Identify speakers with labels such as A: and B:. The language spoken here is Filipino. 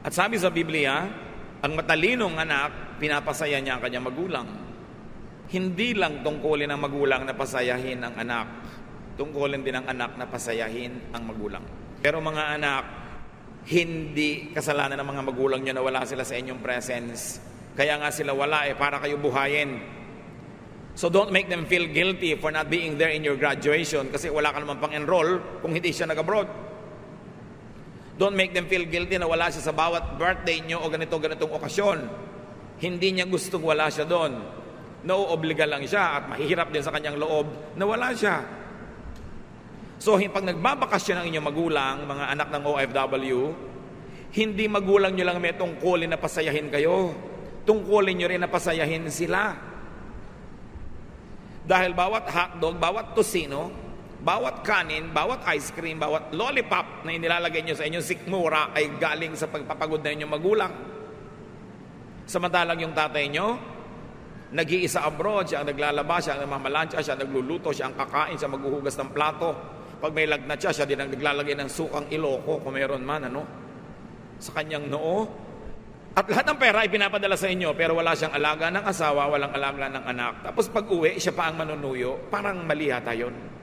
A: At sabi sa Biblia, ang matalinong anak, pinapasaya niya ang kanyang magulang. Hindi lang tungkulin ng magulang na pasayahin ang anak, tungkulin din ng anak na pasayahin ang magulang. Pero mga anak, hindi kasalanan ng mga magulang nyo na wala sila sa inyong presence. Kaya nga sila wala para kayo buhayin. So don't make them feel guilty for not being there in your graduation kasi wala ka naman pang-enroll kung hindi siya nag-abroad. Don't make them feel guilty na wala siya sa bawat birthday nyo o ganitong okasyon. Hindi niya gustong wala siya doon. Nauobliga lang siya at mahihirap din sa kanyang loob na wala siya. So pag nagbabakasyon ng inyong magulang, mga anak ng OFW, hindi magulang nyo lang may tungkulin na pasayahin kayo. Tungkulin nyo rin na pasayahin sila. Dahil bawat hotdog, bawat tosino, bawat kanin, bawat ice cream, bawat lollipop na inilalagay nyo sa inyong sikmura ay galing sa pagpapagod na inyong magulang. Samantalang yung tatay nyo, nag-iisa abroad, siya ang naglalaba, siya ang namamalansya, siya ang nagluluto, siya ang kakain, siya maghuhugas ng plato. Pag may lagnat siya, siya din ang naglalagay ng sukang iloko, kung meron man, sa kanyang noo. At lahat ng pera ay pinapadala sa inyo, pero wala siyang alaga ng asawa, walang alaga ng anak. Tapos pag uwi, siya pa ang manunuyo, parang mali yata yun.